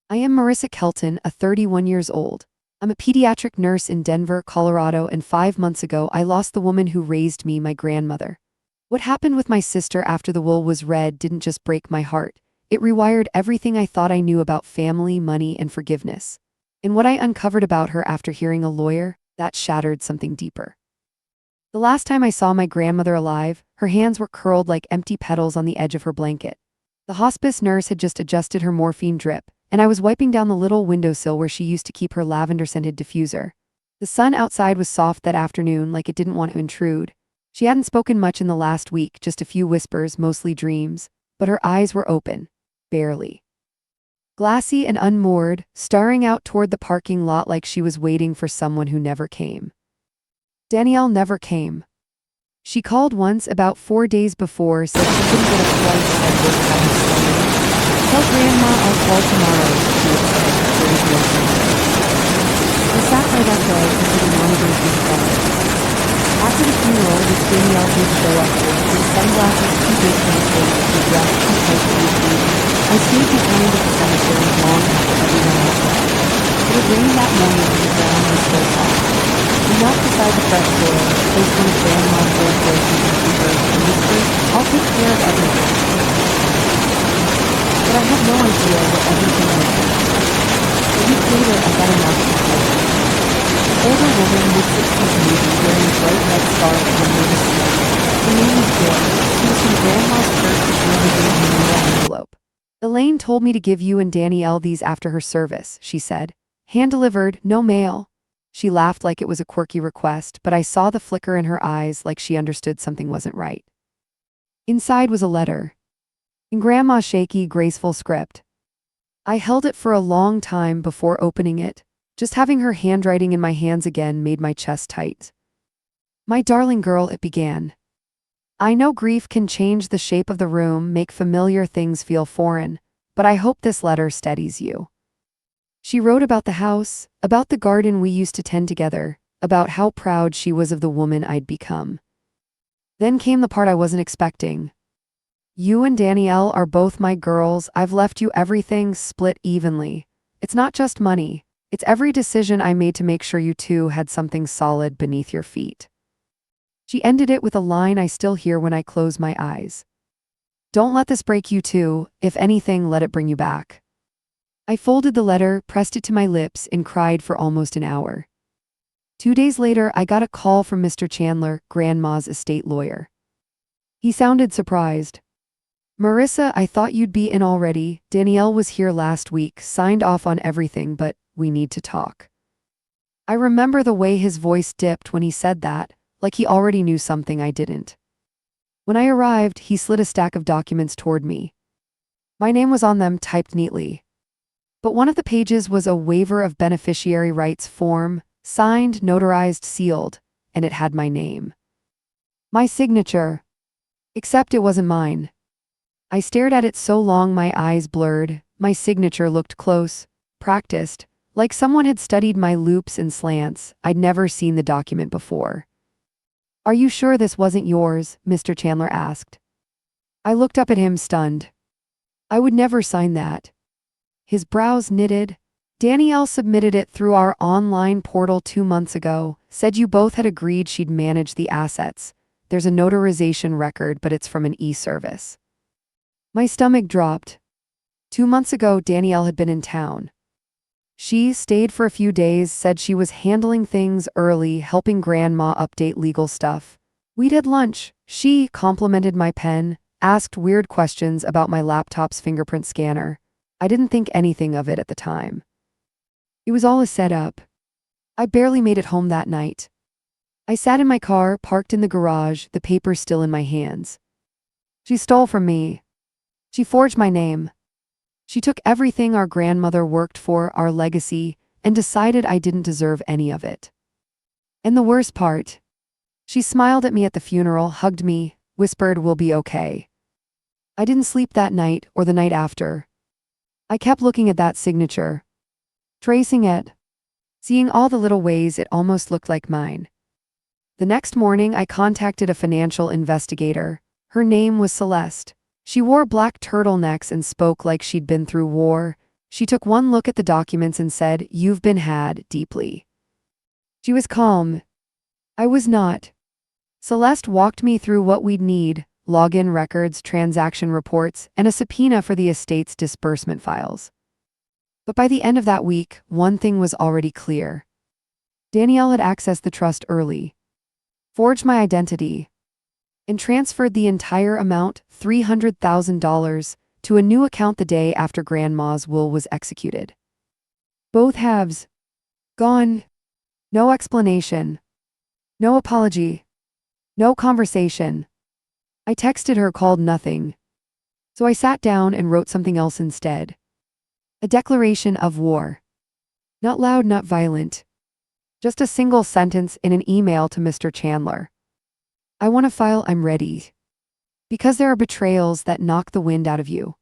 I am Marissa Kelton, a 31 years old. I'm a pediatric nurse in Denver, Colorado, and 5 months ago I lost the woman who raised me, my grandmother. What happened with my sister after the will was read didn't just break my heart. It rewired everything I thought I knew about family, money, and forgiveness. And what I uncovered about her after hearing a lawyer, that shattered something deeper. The last time I saw my grandmother alive, her hands were curled like empty petals on the edge of her blanket. The hospice nurse had just adjusted her morphine drip, and I was wiping down the little windowsill where she used to keep her lavender-scented diffuser. The sun outside was soft that afternoon, like it didn't want to intrude. She hadn't spoken much in the last week, just a few whispers, mostly dreams, but her eyes were open. Barely. Glassy and unmoored, staring out toward the parking lot like she was waiting for someone who never came. Danielle never came. She called once about 4 days before, said she couldn't get a flight, said this hadn't flown. Tell Grandma I'll call tomorrow, she had said. There was no answer. I sat by that bed until the monitors were quiet. After the funeral, which Danielle did show up for, with sunglasses too big for her face, her dress too tight for her feet, I stayed behind at the cemetery long after everyone else left. It had rained that morning and the ground was still soft. We knelt beside the fresh soil, placed one of Grandma's old groceries in papers, and whispered, "I'll take care of everything." But I had no idea what everything would be. A week later, I got a knock on the door. An older woman, mid-60s maybe, wearing a bright red scarf and a nervous smile. Her name was Jill. She was from Grandma's church and she handed me a manila envelope. "Elaine told me to give you and Danielle these after her service," she said. "Hand-delivered, no mail." She laughed like it was a quirky request, but I saw the flicker in her eyes, like she understood something wasn't right. Inside was a letter. In Grandma's shaky, graceful script. I held it for a long time before opening it. Just having her handwriting in my hands again made my chest tight. "My darling girl," it began. "I know grief can change the shape of the room, make familiar things feel foreign, but I hope this letter steadies you." She wrote about the house, about the garden we used to tend together, about how proud she was of the woman I'd become. Then came the part I wasn't expecting. "You and Danielle are both my girls. I've left you everything, split evenly. It's not just money. It's every decision I made to make sure you two had something solid beneath your feet." She ended it with a line I still hear when I close my eyes. "Don't let this break you too. If anything, let it bring you back." I folded the letter, pressed it to my lips, and cried for almost an hour. 2 days later, I got a call from Mr. Chandler, Grandma's estate lawyer. He sounded surprised. "Marissa, I thought you'd be in already. Danielle was here last week, signed off on everything, but we need to talk." I remember the way his voice dipped when he said that, like he already knew something I didn't. When I arrived, he slid a stack of documents toward me. My name was on them, typed neatly. But one of the pages was a waiver of beneficiary rights form, signed, notarized, sealed, and it had my name. My signature. Except it wasn't mine. I stared at it so long my eyes blurred. My signature looked close, practiced, like someone had studied my loops and slants. I'd never seen the document before. "Are you sure this wasn't yours?" Mr. Chandler asked. I looked up at him, stunned. "I would never sign that." His brows knitted. "Danielle submitted it through our online portal 2 months ago, said you both had agreed she'd manage the assets. There's a notarization record, but it's from an e-service." My stomach dropped. 2 months ago, Danielle had been in town. She stayed for a few days, said she was handling things early, helping Grandma update legal stuff. We'd had lunch. She complimented my pen, asked weird questions about my laptop's fingerprint scanner. I didn't think anything of it at the time. It was all a setup. I barely made it home that night. I sat in my car, parked in the garage, the papers still in my hands. She stole from me. She forged my name. She took everything our grandmother worked for, our legacy, and decided I didn't deserve any of it. And the worst part, she smiled at me at the funeral, hugged me, whispered, "We'll be okay." I didn't sleep that night or the night after. I kept looking at that signature, tracing it, seeing all the little ways it almost looked like mine. The next morning, I contacted a financial investigator. Her name was Celeste. She wore black turtlenecks and spoke like she'd been through war. She took one look at the documents and said, "You've been had deeply." She was calm. I was not. Celeste walked me through what we'd need: login records, transaction reports, and a subpoena for the estate's disbursement files. But by the end of that week, one thing was already clear. Danielle had accessed the trust early, forged my identity, and transferred the entire amount, $300,000, to a new account the day after Grandma's will was executed. Both halves gone. No explanation. No apology. No conversation. I texted her, called, nothing. So I sat down and wrote something else instead. A declaration of war. Not loud, not violent. Just a single sentence in an email to Mr. Chandler. I want to file, I'm ready. Because there are betrayals that knock the wind out of you.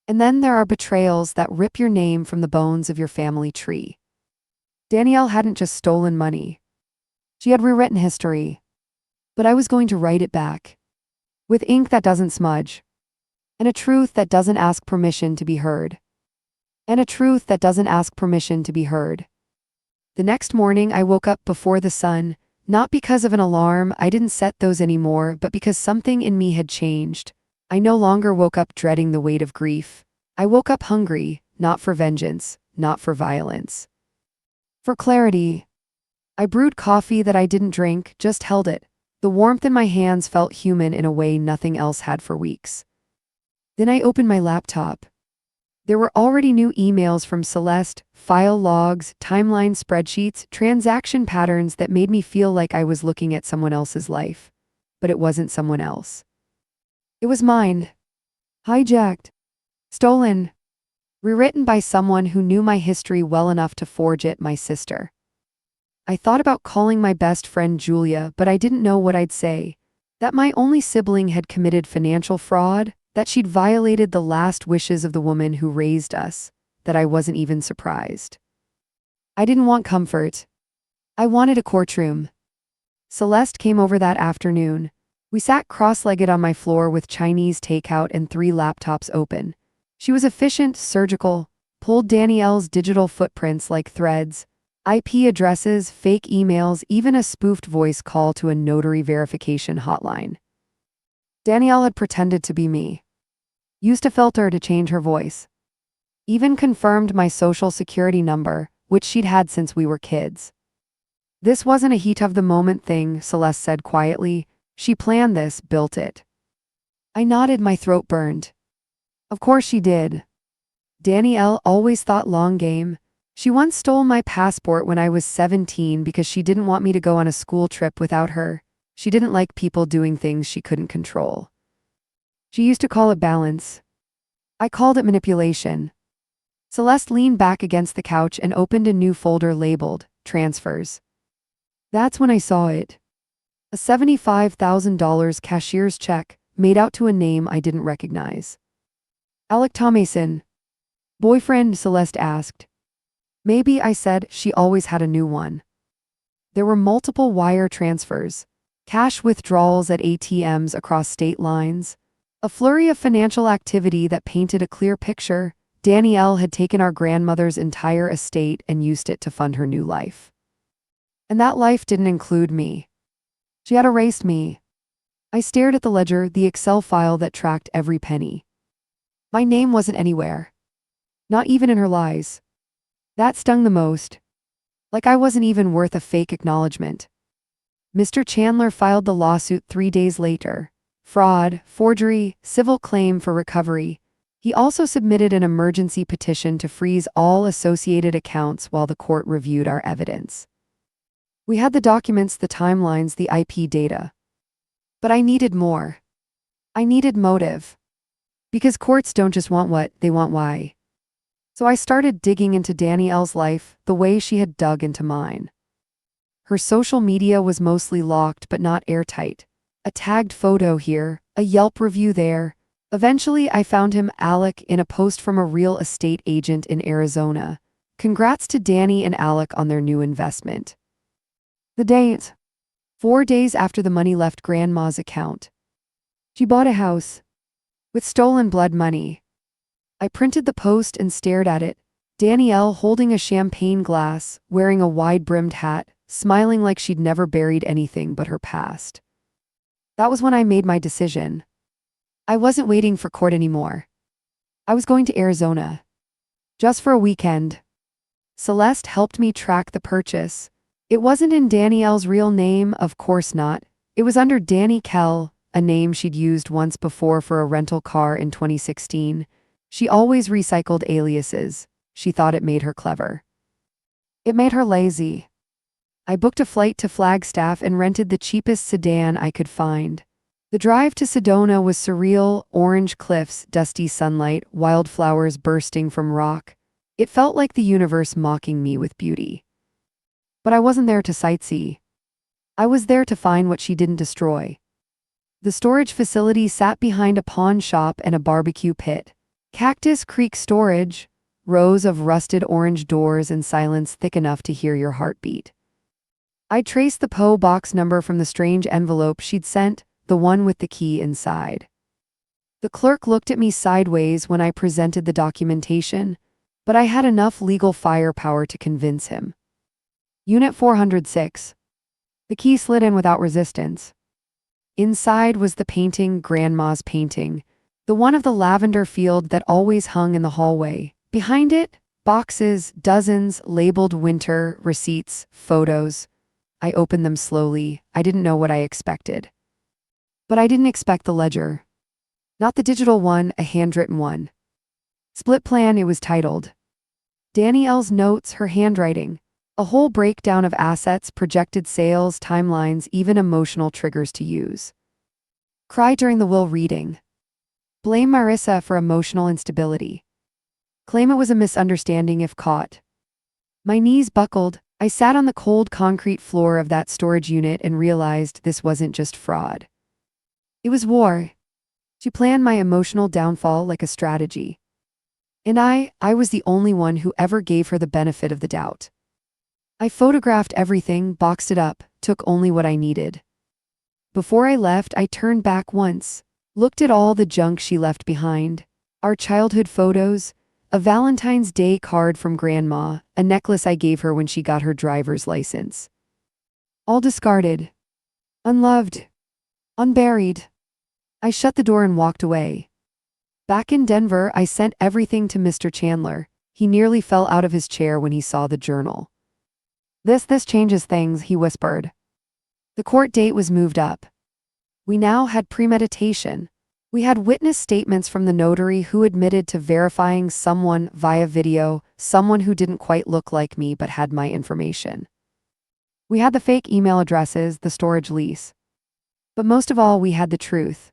And then there are betrayals that rip your name from the bones of your family tree. Danielle hadn't just stolen money. She had rewritten history. But I was going to write it back. With ink that doesn't smudge. And a truth that doesn't ask permission to be heard. And a truth that doesn't ask permission to be heard. The next morning I woke up before the sun, not because of an alarm, I didn't set those anymore, but because something in me had changed. I no longer woke up dreading the weight of grief. I woke up hungry, not for vengeance, not for violence. For clarity. I brewed coffee that I didn't drink, just held it. The warmth in my hands felt human in a way nothing else had for weeks. Then I opened my laptop. There were already new emails from Celeste, file logs, timeline spreadsheets, transaction patterns that made me feel like I was looking at someone else's life. But it wasn't someone else. It was mine. Hijacked. Stolen. Rewritten by someone who knew my history well enough to forge it, my sister. I thought about calling my best friend Julia, but I didn't know what I'd say. That my only sibling had committed financial fraud, that she'd violated the last wishes of the woman who raised us, that I wasn't even surprised. I didn't want comfort. I wanted a courtroom. Celeste came over that afternoon. We sat cross-legged on my floor with Chinese takeout and 3 laptops open. She was efficient, surgical, pulled Danielle's digital footprints like threads, IP addresses, fake emails, even a spoofed voice call to a notary verification hotline. Danielle had pretended to be me. Used a filter to change her voice. Even confirmed my social security number, which she'd had since we were kids. This wasn't a heat-of-the-moment thing, Celeste said quietly. She planned this, built it. I nodded, my throat burned. Of course she did. Danielle always thought long game. She once stole my passport when I was 17 because she didn't want me to go on a school trip without her. She didn't like people doing things she couldn't control. She used to call it balance. I called it manipulation. Celeste leaned back against the couch and opened a new folder labeled transfers. That's when I saw it. A $75,000 cashier's check made out to a name I didn't recognize. Alec Thomason. Boyfriend, Celeste asked. Maybe, I said. She always had a new one. There were multiple wire transfers, cash withdrawals at ATMs across state lines, a flurry of financial activity that painted a clear picture. Danielle had taken our grandmother's entire estate and used it to fund her new life. And that life didn't include me. She had erased me. I stared at the ledger, the Excel file that tracked every penny. My name wasn't anywhere. Not even in her lies. That stung the most. Like I wasn't even worth a fake acknowledgement. Mr. Chandler filed the lawsuit 3 days later. Fraud, forgery, civil claim for recovery. He also submitted an emergency petition to freeze all associated accounts while the court reviewed our evidence. We had the documents, the timelines, the IP data. But I needed more. I needed motive. Because courts don't just want what, they want why. So I started digging into Danielle's life the way she had dug into mine. Her social media was mostly locked but not airtight. A tagged photo here, a Yelp review there. Eventually I found him, Alec, in a post from a real estate agent in Arizona. Congrats to Danny and Alec on their new investment. The date. 4 days after the money left Grandma's account. She bought a house. With stolen blood money. I printed the post and stared at it. Danielle holding a champagne glass, wearing a wide-brimmed hat, smiling like she'd never buried anything but her past. That was when I made my decision. I wasn't waiting for court anymore. I was going to Arizona. Just for a weekend. Celeste helped me track the purchase. It wasn't in Danielle's real name, of course not. It was under Danny Kell, a name she'd used once before for a rental car in 2016. She always recycled aliases. She thought it made her clever. It made her lazy. I booked a flight to Flagstaff and rented the cheapest sedan I could find. The drive to Sedona was surreal: orange cliffs, dusty sunlight, wildflowers bursting from rock. It felt like the universe mocking me with beauty. But I wasn't there to sightsee. I was there to find what she didn't destroy. The storage facility sat behind a pawn shop and a barbecue pit. Cactus Creek Storage, rows of rusted orange doors and silence thick enough to hear your heartbeat. I traced the P.O. box number from the strange envelope she'd sent, the one with the key inside. The clerk looked at me sideways when I presented the documentation, but I had enough legal firepower to convince him. Unit 406. The key slid in without resistance. Inside was the painting, Grandma's painting, the one of the lavender field that always hung in the hallway. Behind it, boxes, dozens, labeled winter, receipts, photos. I opened them slowly. I didn't know what I expected. But I didn't expect the ledger. Not the digital one, a handwritten one. Split plan, it was titled. Danielle's notes, her handwriting. A whole breakdown of assets, projected sales, timelines, even emotional triggers to use. Cry during the will reading. Blame Marissa for emotional instability. Claim it was a misunderstanding if caught. My knees buckled. I sat on the cold concrete floor of that storage unit and realized this wasn't just fraud. It was war. She planned my emotional downfall like a strategy. And I was the only one who ever gave her the benefit of the doubt. I photographed everything, boxed it up, took only what I needed. Before I left, I turned back once, looked at all the junk she left behind. Our childhood photos, a Valentine's Day card from Grandma, a necklace I gave her when she got her driver's license. All discarded. Unloved. Unburied. I shut the door and walked away. Back in Denver, I sent everything to Mr. Chandler. He nearly fell out of his chair when he saw the journal. This changes things, he whispered. The court date was moved up. We now had premeditation. We had witness statements from the notary who admitted to verifying someone via video, someone who didn't quite look like me but had my information. We had the fake email addresses, the storage lease. But most of all, we had the truth.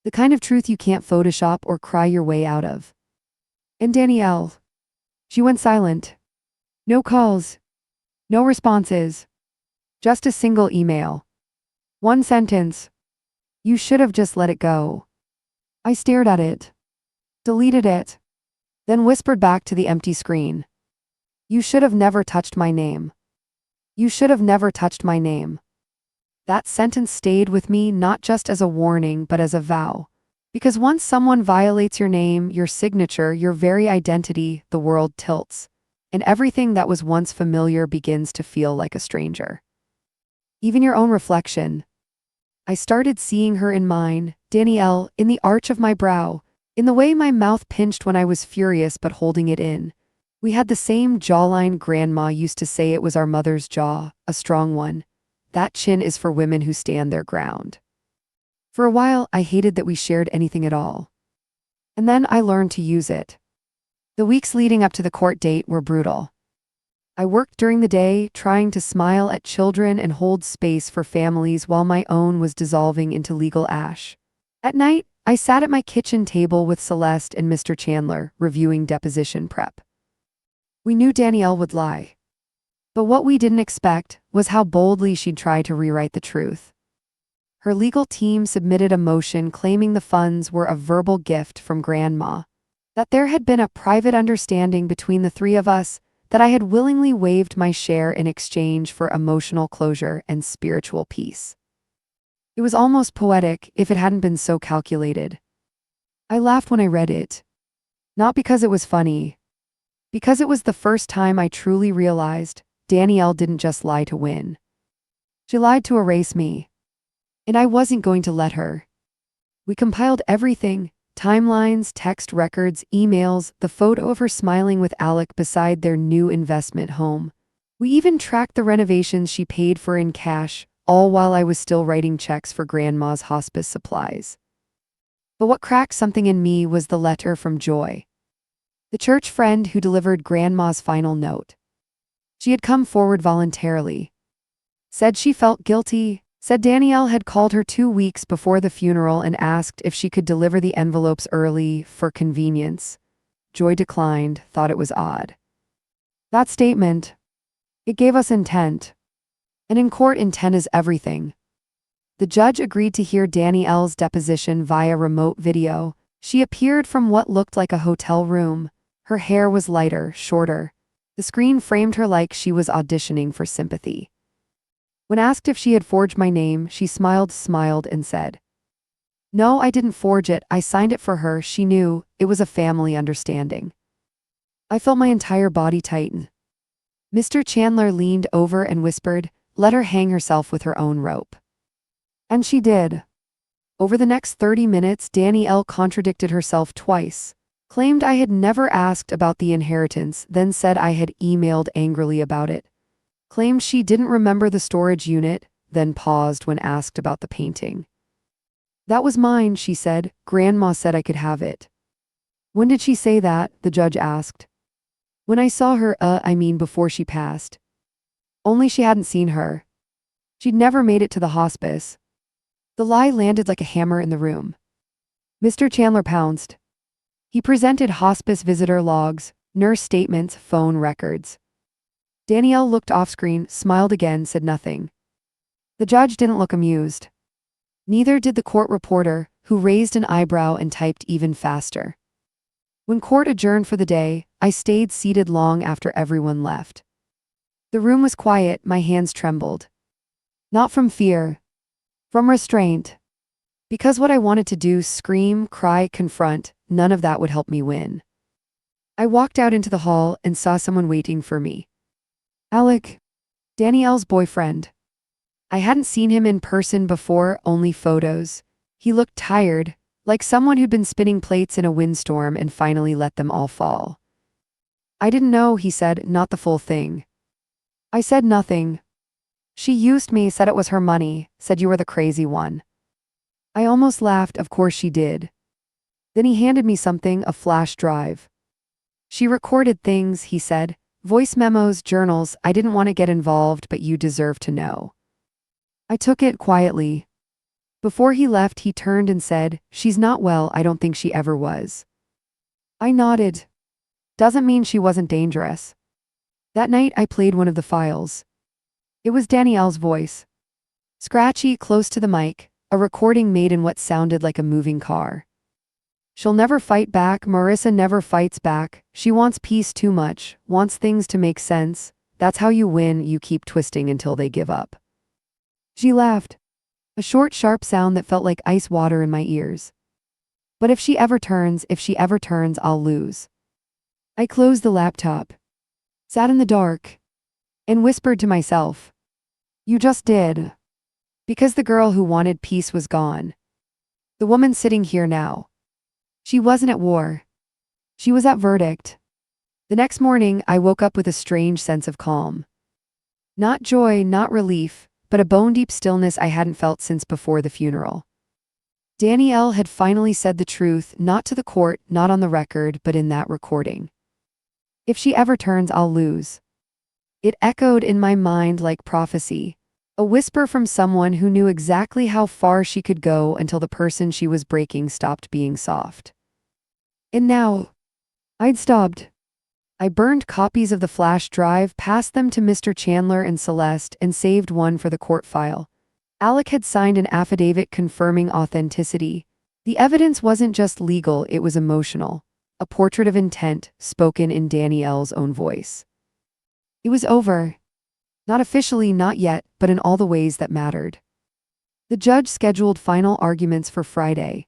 The kind of truth you can't Photoshop or cry your way out of. And Danielle. She went silent. No calls. No responses. Just a single email. One sentence. You should have just let it go. I stared at it. Deleted it. Then whispered back to the empty screen. You should have never touched my name. You should have never touched my name. That sentence stayed with me not just as a warning but as a vow. Because once someone violates your name, your signature, your very identity, the world tilts. And everything that was once familiar begins to feel like a stranger. Even your own reflection. I started seeing her in mine, Danielle, in the arch of my brow, in the way my mouth pinched when I was furious but holding it in. We had the same jawline. Grandma used to say it was our mother's jaw, a strong one. That chin is for women who stand their ground. For a while, I hated that we shared anything at all. And then I learned to use it. The weeks leading up to the court date were brutal. I worked during the day, trying to smile at children and hold space for families while my own was dissolving into legal ash. At night, I sat at my kitchen table with Celeste and Mr. Chandler, reviewing deposition prep. We knew Danielle would lie. But what we didn't expect was how boldly she'd try to rewrite the truth. Her legal team submitted a motion claiming the funds were a verbal gift from Grandma, that there had been a private understanding between the three of us, that I had willingly waived my share in exchange for emotional closure and spiritual peace. It was almost poetic if it hadn't been so calculated. I laughed when I read it. Not because it was funny. Because it was the first time I truly realized Danielle didn't just lie to win. She lied to erase me. And I wasn't going to let her. We compiled everything: timelines, text records, emails, the photo of her smiling with Alec beside their new investment home. We even tracked the renovations she paid for in cash, all while I was still writing checks for Grandma's hospice supplies. But what cracked something in me was the letter from Joy, the church friend who delivered Grandma's final note. She had come forward voluntarily. Said she felt guilty. Said Danielle had called her 2 weeks before the funeral and asked if she could deliver the envelopes early for convenience. Joy declined, thought it was odd. That statement, it gave us intent. And in court, intent is everything. The judge agreed to hear Danielle's deposition via remote video. She appeared from what looked like a hotel room. Her hair was lighter, shorter. The screen framed her like she was auditioning for sympathy. When asked if she had forged my name, she smiled and said, "No, I didn't forge it. I signed it for her. She knew. It was a family understanding." I felt my entire body tighten. Mr. Chandler leaned over and whispered, "Let her hang herself with her own rope." And she did. Over the next 30 minutes, Danielle contradicted herself twice, claimed I had never asked about the inheritance, then said I had emailed angrily about it. Claimed she didn't remember the storage unit, then paused when asked about the painting. "That was mine," she said. "Grandma said I could have it." "When did she say that?" the judge asked. "When I saw her, before she passed." Only she hadn't seen her. She'd never made it to the hospice. The lie landed like a hammer in the room. Mr. Chandler pounced. He presented hospice visitor logs, nurse statements, phone records. Danielle looked off-screen, smiled again, said nothing. The judge didn't look amused. Neither did the court reporter, who raised an eyebrow and typed even faster. When court adjourned for the day, I stayed seated long after everyone left. The room was quiet, my hands trembled. Not from fear. From restraint. Because what I wanted to do, scream, cry, confront, none of that would help me win. I walked out into the hall and saw someone waiting for me. Alec, Danielle's boyfriend. I hadn't seen him in person before, only photos. He looked tired, like someone who'd been spinning plates in a windstorm and finally let them all fall. "I didn't know," he said, "not the full thing." I said nothing. "She used me, said it was her money, said you were the crazy one." I almost laughed, of course she did. Then he handed me something, a flash drive. "She recorded things," he said. "Voice memos, journals. I didn't want to get involved, but you deserve to know." I took it quietly. Before he left, he turned and said, "She's not well. I don't think she ever was." I nodded. Doesn't mean she wasn't dangerous. That night, I played one of the files. It was Danielle's voice. Scratchy, close to the mic, a recording made in what sounded like a moving car. "She'll never fight back. Marissa never fights back. She wants peace too much, wants things to make sense. That's how you win, you keep twisting until they give up." She laughed. A short, sharp sound that felt like ice water in my ears. "But if she ever turns, I'll lose." I closed the laptop, sat in the dark, and whispered to myself, "You just did." Because the girl who wanted peace was gone. The woman sitting here now. She wasn't at war. She was at verdict. The next morning, I woke up with a strange sense of calm. Not joy, not relief, but a bone-deep stillness I hadn't felt since before the funeral. Danielle had finally said the truth, not to the court, not on the record, but in that recording. If she ever turns, I'll lose. It echoed in my mind like prophecy, a whisper from someone who knew exactly how far she could go until the person she was breaking stopped being soft. And now, I'd stopped. I burned copies of the flash drive, passed them to Mr. Chandler and Celeste, and saved one for the court file. Alec had signed an affidavit confirming authenticity. The evidence wasn't just legal, it was emotional. A portrait of intent, spoken in Danielle's own voice. It was over. Not officially, not yet, but in all the ways that mattered. The judge scheduled final arguments for Friday.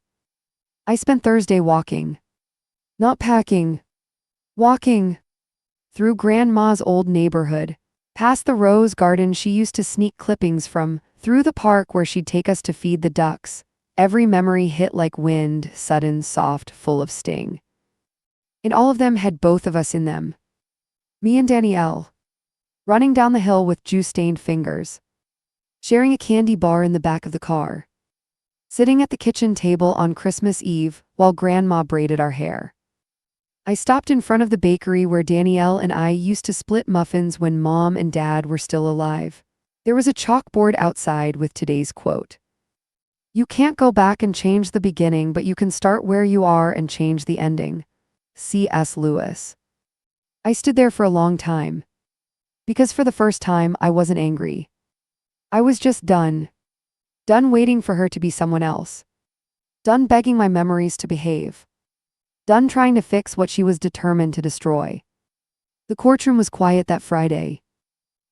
I spent Thursday walking. Not packing. Walking. Through Grandma's old neighborhood. Past the rose garden she used to sneak clippings from. Through the park where she'd take us to feed the ducks. Every memory hit like wind, sudden, soft, full of sting. And all of them had both of us in them. Me and Danielle. Running down the hill with juice-stained fingers. Sharing a candy bar in the back of the car. Sitting at the kitchen table on Christmas Eve while Grandma braided our hair. I stopped in front of the bakery where Danielle and I used to split muffins when Mom and Dad were still alive. There was a chalkboard outside with today's quote. You can't go back and change the beginning, but you can start where you are and change the ending. C.S. Lewis. I stood there for a long time. Because for the first time, I wasn't angry. I was just done. Done waiting for her to be someone else. Done begging my memories to behave. Done trying to fix what she was determined to destroy. The courtroom was quiet that Friday.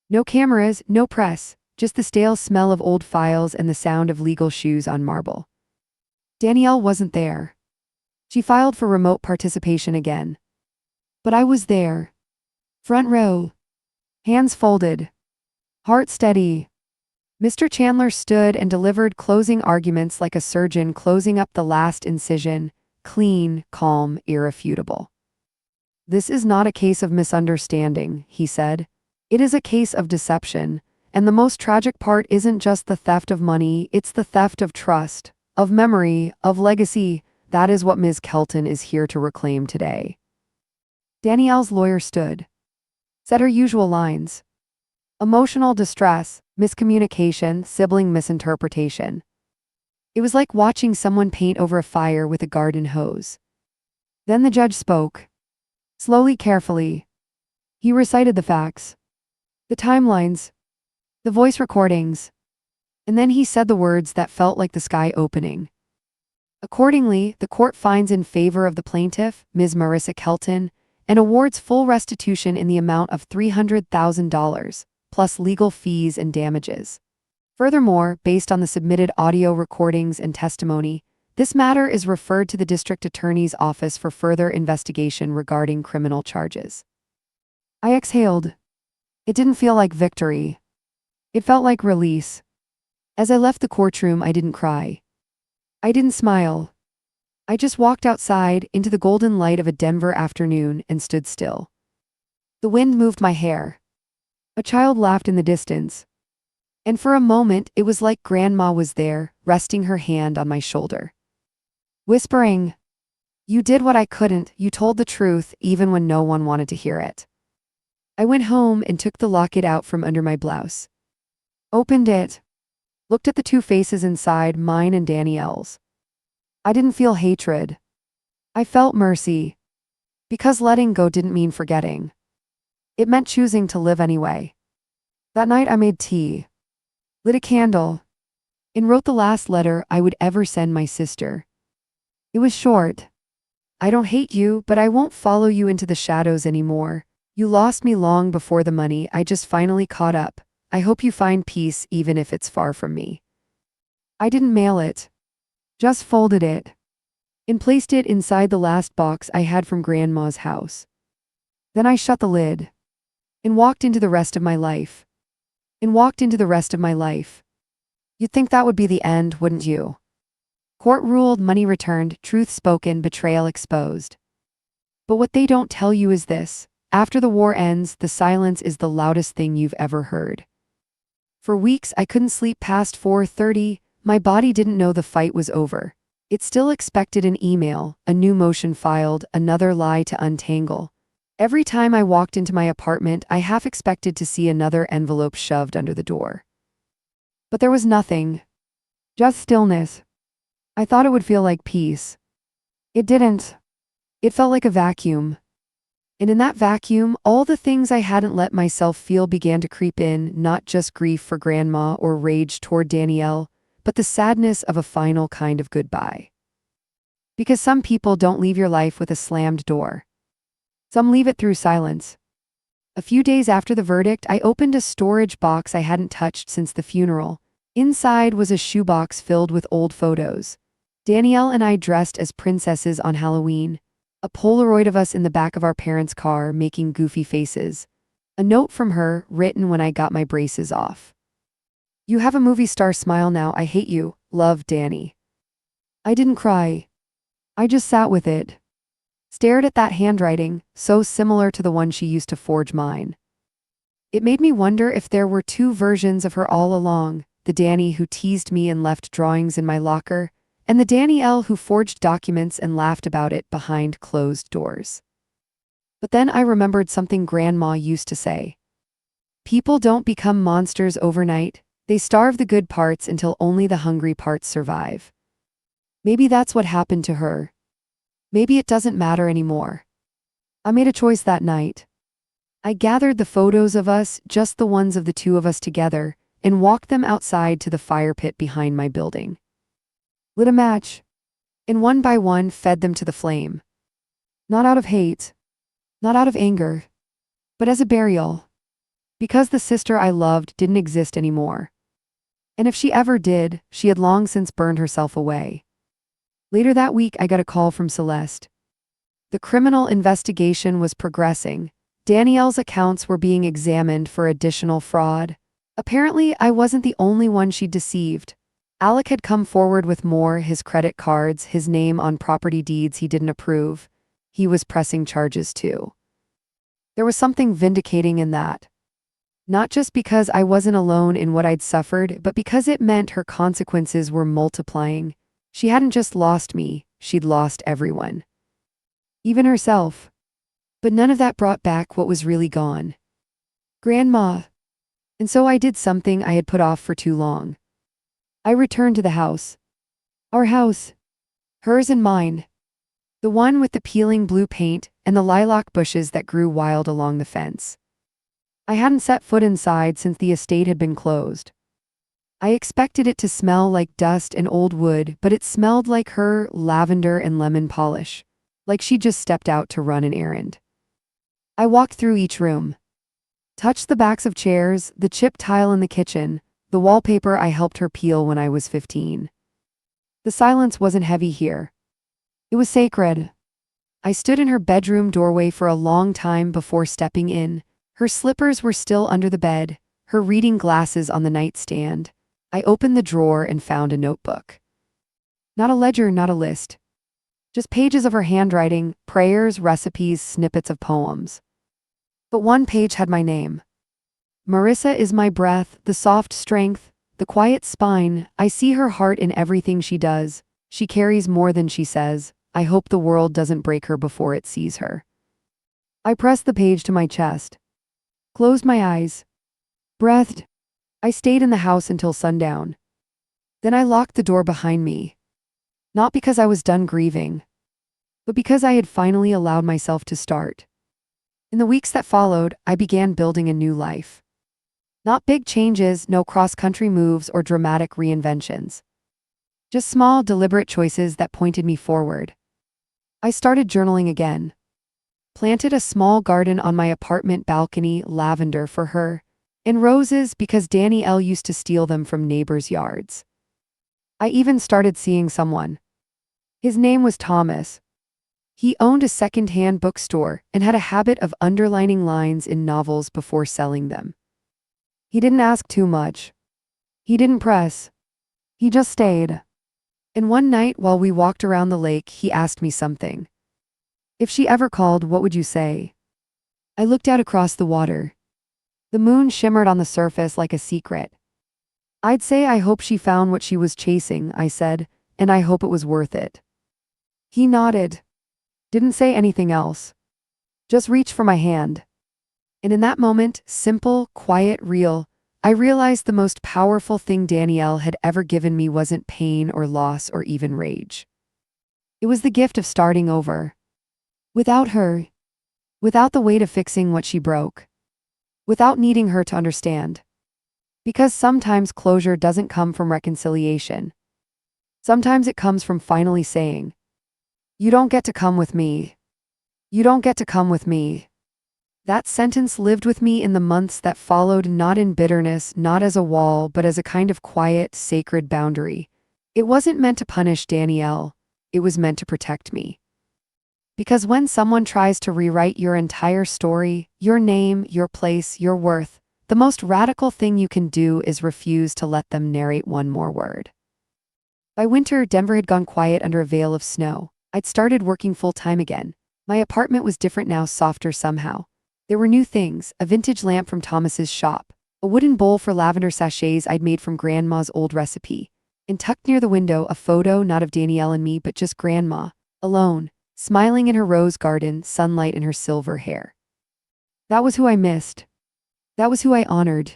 No cameras, no press, just the stale smell of old files and the sound of legal shoes on marble. Danielle wasn't there. She filed for remote participation again. But I was there. Front row. Hands folded. Heart steady. Mr. Chandler stood and delivered closing arguments like a surgeon closing up the last incision, clean, calm, irrefutable. This is not a case of misunderstanding, he said. It is a case of deception, and the most tragic part isn't just the theft of money, it's the theft of trust, of memory, of legacy. That is what Ms. Kelton is here to reclaim today. Danielle's lawyer stood. Said her usual lines. Emotional distress, miscommunication, sibling misinterpretation. It was like watching someone paint over a fire with a garden hose. Then the judge spoke. Slowly, carefully. He recited the facts. The timelines. The voice recordings. And then he said the words that felt like the sky opening. Accordingly, the court finds in favor of the plaintiff, Ms. Marissa Kelton, and awards full restitution in the amount of $300,000, plus legal fees and damages. Furthermore, based on the submitted audio recordings and testimony, this matter is referred to the district attorney's office for further investigation regarding criminal charges. I exhaled. It didn't feel like victory. It felt like release. As I left the courtroom, I didn't cry. I didn't smile. I just walked outside into the golden light of a Denver afternoon and stood still. The wind moved my hair. A child laughed in the distance. And for a moment, it was like Grandma was there, resting her hand on my shoulder. Whispering, "You did what I couldn't, you told the truth, even when no one wanted to hear it." I went home and took the locket out from under my blouse. Opened it. Looked at the two faces inside, mine and Danielle's. I didn't feel hatred. I felt mercy. Because letting go didn't mean forgetting. It meant choosing to live anyway. That night I made tea. Lit a candle. And wrote the last letter I would ever send my sister. It was short. I don't hate you, but I won't follow you into the shadows anymore. You lost me long before the money, I just finally caught up. I hope you find peace even if it's far from me. I didn't mail it. Just folded it. And placed it inside the last box I had from Grandma's house. Then I shut the lid. And walked into the rest of my life. You'd think that would be the end, wouldn't you? Court ruled, money returned, truth spoken, betrayal exposed. But what they don't tell you is this. After the war ends, the silence is the loudest thing you've ever heard. For weeks, I couldn't sleep past 4:30. My body didn't know the fight was over. It still expected an email, a new motion filed, another lie to untangle. Every time I walked into my apartment, I half expected to see another envelope shoved under the door. But there was nothing. Just stillness. I thought it would feel like peace. It didn't. It felt like a vacuum. And in that vacuum, all the things I hadn't let myself feel began to creep in, not just grief for Grandma or rage toward Danielle, but the sadness of a final kind of goodbye. Because some people don't leave your life with a slammed door. Some leave it through silence. A few days after the verdict, I opened a storage box I hadn't touched since the funeral. Inside was a shoebox filled with old photos. Danielle and I dressed as princesses on Halloween. A Polaroid of us in the back of our parents' car making goofy faces. A note from her, written when I got my braces off. You have a movie star smile now, I hate you, love, Danny. I didn't cry. I just sat with it. Stared at that handwriting, so similar to the one she used to forge mine. It made me wonder if there were two versions of her all along, the Danny who teased me and left drawings in my locker, and the Danny L who forged documents and laughed about it behind closed doors. But then I remembered something Grandma used to say. People don't become monsters overnight, they starve the good parts until only the hungry parts survive. Maybe that's what happened to her. Maybe it doesn't matter anymore. I made a choice that night. I gathered the photos of us, just the ones of the two of us together, and walked them outside to the fire pit behind my building. Lit a match, and one by one fed them to the flame. Not out of hate, not out of anger, but as a burial. Because the sister I loved didn't exist anymore. And if she ever did, she had long since burned herself away. Later that week, I got a call from Celeste. The criminal investigation was progressing. Danielle's accounts were being examined for additional fraud. Apparently, I wasn't the only one she'd deceived. Alec had come forward with more, his credit cards, his name on property deeds he didn't approve. He was pressing charges too. There was something vindicating in that. Not just because I wasn't alone in what I'd suffered, but because it meant her consequences were multiplying. She hadn't just lost me, she'd lost everyone. Even herself. But none of that brought back what was really gone. Grandma. And so I did something I had put off for too long. I returned to the house. Our house. Hers and mine. The one with the peeling blue paint and the lilac bushes that grew wild along the fence. I hadn't set foot inside since the estate had been closed. I expected it to smell like dust and old wood, but it smelled like her, lavender and lemon polish. Like she just stepped out to run an errand. I walked through each room. Touched the backs of chairs, the chipped tile in the kitchen, the wallpaper I helped her peel when I was 15. The silence wasn't heavy here. It was sacred. I stood in her bedroom doorway for a long time before stepping in. Her slippers were still under the bed, her reading glasses on the nightstand. I opened the drawer and found a notebook. Not a ledger, not a list. Just pages of her handwriting, prayers, recipes, snippets of poems. But one page had my name. Marissa is my breath, the soft strength, the quiet spine. I see her heart in everything she does. She carries more than she says. I hope the world doesn't break her before it sees her. I pressed the page to my chest. Closed my eyes. Breathed. I stayed in the house until sundown. Then I locked the door behind me. Not because I was done grieving, but because I had finally allowed myself to start. In the weeks that followed, I began building a new life. Not big changes, no cross-country moves or dramatic reinventions. Just small, deliberate choices that pointed me forward. I started journaling again. Planted a small garden on my apartment balcony, lavender for her, and roses because Danny L used to steal them from neighbors' yards. I even started seeing someone. His name was Thomas. He owned a second-hand bookstore and had a habit of underlining lines in novels before selling them. He didn't ask too much. He didn't press. He just stayed. And one night while we walked around the lake, he asked me something. If she ever called, what would you say? I looked out across the water. The moon shimmered on the surface like a secret. I'd say I hope she found what she was chasing, I said, and I hope it was worth it. He nodded. Didn't say anything else. Just reached for my hand. And in that moment, simple, quiet, real, I realized the most powerful thing Danielle had ever given me wasn't pain or loss or even rage. It was the gift of starting over. Without her. Without the weight of fixing what she broke. Without needing her to understand. Because sometimes closure doesn't come from reconciliation. Sometimes it comes from finally saying, "You don't get to come with me. You don't get to come with me." That sentence lived with me in the months that followed, not in bitterness, not as a wall, but as a kind of quiet, sacred boundary. It wasn't meant to punish Danielle. It was meant to protect me. Because when someone tries to rewrite your entire story, your name, your place, your worth, the most radical thing you can do is refuse to let them narrate one more word. By winter, Denver had gone quiet under a veil of snow. I'd started working full-time again. My apartment was different now, softer somehow. There were new things: a vintage lamp from Thomas's shop, a wooden bowl for lavender sachets I'd made from Grandma's old recipe, and tucked near the window a photo not of Danielle and me but just Grandma, alone, smiling in her rose garden, sunlight in her silver hair. That was who I missed. That was who I honored.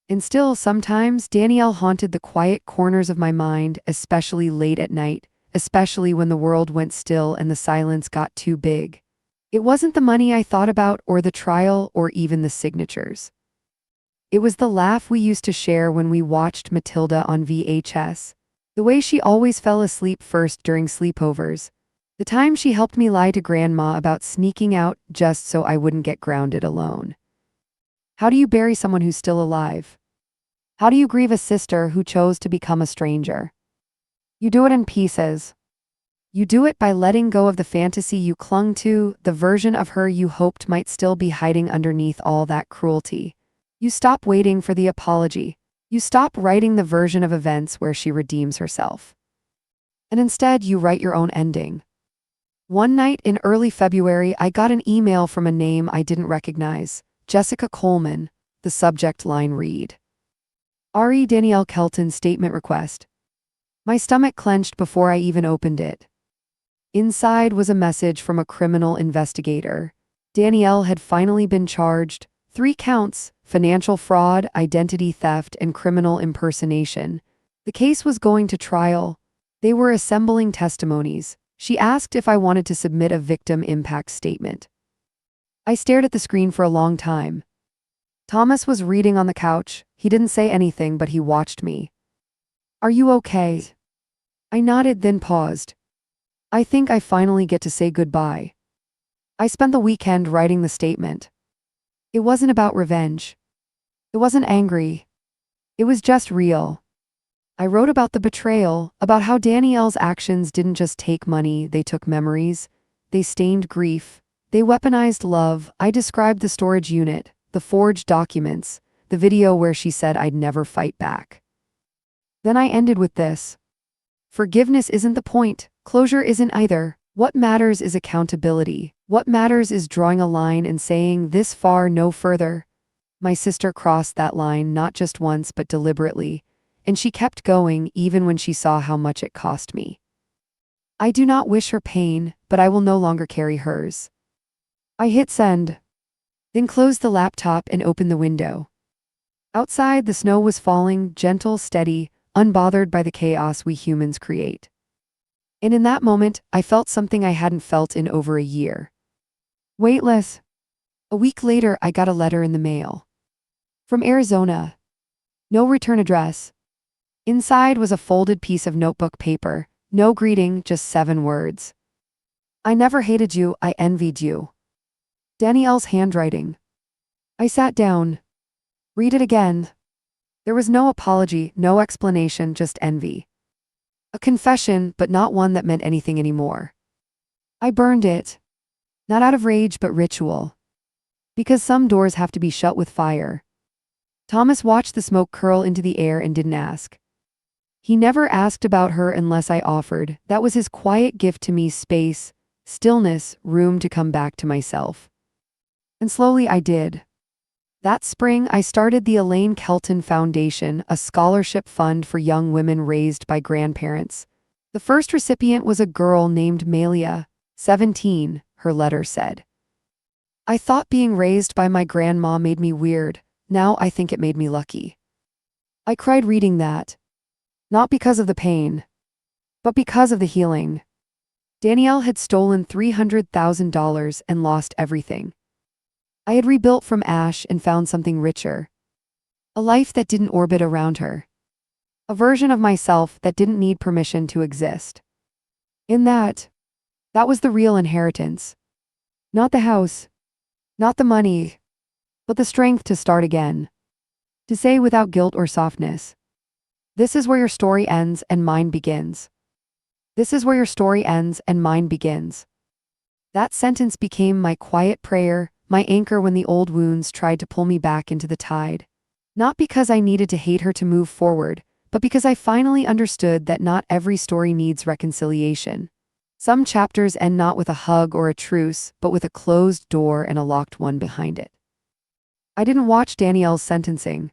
And still, sometimes, Danielle haunted the quiet corners of my mind, especially late at night, especially when the world went still and the silence got too big. It wasn't the money I thought about, or the trial, or even the signatures. It was the laugh we used to share when we watched Matilda on VHS, the way she always fell asleep first during sleepovers, the time she helped me lie to Grandma about sneaking out just so I wouldn't get grounded alone. How do you bury someone who's still alive? How do you grieve a sister who chose to become a stranger? You do it in pieces. You do it by letting go of the fantasy you clung to, the version of her you hoped might still be hiding underneath all that cruelty. You stop waiting for the apology. You stop writing the version of events where she redeems herself. And instead, you write your own ending. One night in early February, I got an email from a name I didn't recognize: Jessica Coleman. The subject line read, "Re Danielle Kelton statement request." My stomach clenched before I even opened it. Inside was a message from a criminal investigator. Danielle had finally been charged. 3 counts: financial fraud, identity theft, and criminal impersonation. The case was going to trial. They were assembling testimonies. She asked if I wanted to submit a victim impact statement. I stared at the screen for a long time. Thomas was reading on the couch. He didn't say anything, but he watched me. "Are you okay?" I nodded, then paused. "I think I finally get to say goodbye." I spent the weekend writing the statement. It wasn't about revenge. It wasn't angry. It was just real. I wrote about the betrayal, about how Danielle's actions didn't just take money, they took memories. They stained grief. They weaponized love. I described the storage unit, the forged documents, the video where she said I'd never fight back. Then I ended with this: forgiveness isn't the point. Closure isn't either. What matters is accountability. What matters is drawing a line and saying, this far, no further. My sister crossed that line not just once but deliberately, and she kept going even when she saw how much it cost me. I do not wish her pain, but I will no longer carry hers. I hit send, then closed the laptop and opened the window. Outside, the snow was falling, gentle, steady, unbothered by the chaos we humans create. And in that moment, I felt something I hadn't felt in over a year. Weightless. A week later, I got a letter in the mail. From Arizona. No return address. Inside was a folded piece of notebook paper. No greeting, just 7 words. I never hated you, I envied you. Danielle's handwriting. I sat down. Read it again. There was no apology, no explanation, just envy. A confession, but not one that meant anything anymore. I burned it. Not out of rage, but ritual. Because some doors have to be shut with fire. Thomas watched the smoke curl into the air and didn't ask. He never asked about her unless I offered. That was his quiet gift to me: space, stillness, room to come back to myself. And slowly I did. That spring, I started the Elaine Kelton Foundation, a scholarship fund for young women raised by grandparents. The first recipient was a girl named Malia, 17, her letter said. I thought being raised by my grandma made me weird. Now I think it made me lucky. I cried reading that. Not because of the pain, but because of the healing. Danielle had stolen $300,000 and lost everything. I had rebuilt from ash and found something richer. A life that didn't orbit around her. A version of myself that didn't need permission to exist. In that was the real inheritance. Not the house, not the money, but the strength to start again. To say without guilt or softness, this is where your story ends and mine begins. This is where your story ends and mine begins. That sentence became my quiet prayer, my anchor when the old wounds tried to pull me back into the tide. Not because I needed to hate her to move forward, but because I finally understood that not every story needs reconciliation. Some chapters end not with a hug or a truce, but with a closed door and a locked one behind it. I didn't watch Danielle's sentencing.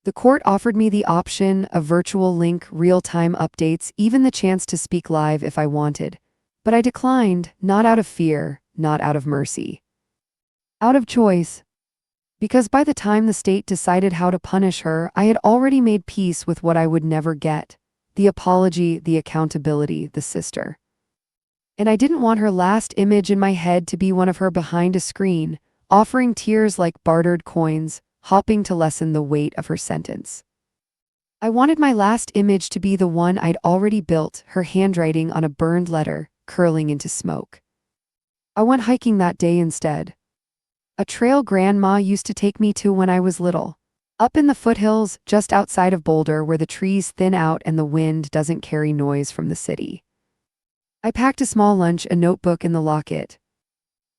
The court offered me the option, a virtual link, real-time updates, even the chance to speak live if I wanted. But I declined, not out of fear, not out of mercy. Out of choice. Because by the time the state decided how to punish her, I had already made peace with what I would never get. The apology, the accountability, the sister. And I didn't want her last image in my head to be one of her behind a screen, offering tears like bartered coins, hopping to lessen the weight of her sentence. I wanted my last image to be the one I'd already built, her handwriting on a burned letter, curling into smoke. I went hiking that day instead. A trail Grandma used to take me to when I was little. Up in the foothills, just outside of Boulder, where the trees thin out and the wind doesn't carry noise from the city. I packed a small lunch, a notebook in the locket.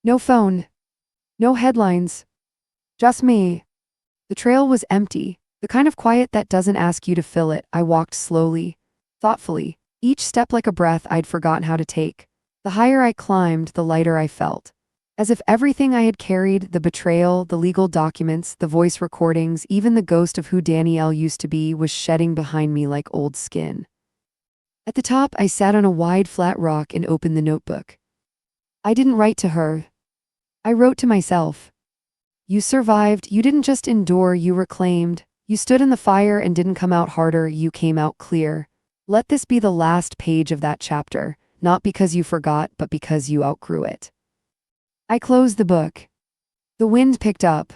No phone. No headlines. Just me. The trail was empty, the kind of quiet that doesn't ask you to fill it. I walked slowly, thoughtfully, each step like a breath I'd forgotten how to take. The higher I climbed, the lighter I felt. As if everything I had carried, the betrayal, the legal documents, the voice recordings, even the ghost of who Danielle used to be, was shedding behind me like old skin. At the top, I sat on a wide, flat rock and opened the notebook. I didn't write to her. I wrote to myself. You survived, you didn't just endure, you reclaimed. You stood in the fire and didn't come out harder, you came out clear. Let this be the last page of that chapter, not because you forgot, but because you outgrew it. I closed the book. The wind picked up.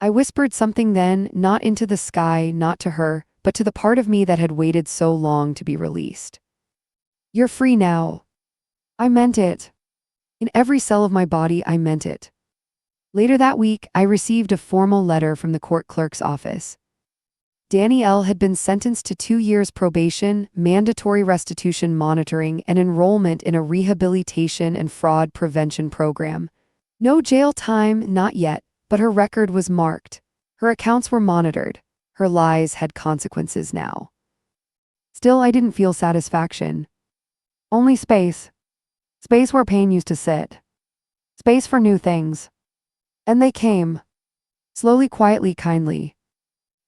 I whispered something then, not into the sky, not to her, but to the part of me that had waited so long to be released. You're free now. I meant it. In every cell of my body, I meant it. Later that week, I received a formal letter from the court clerk's office. Danielle had been sentenced to 2 years probation, mandatory restitution monitoring, and enrollment in a rehabilitation and fraud prevention program. No jail time, not yet, but her record was marked. Her accounts were monitored. Her lies had consequences now. Still, I didn't feel satisfaction. Only space. Space where pain used to sit. Space for new things. And they came. Slowly, quietly, kindly.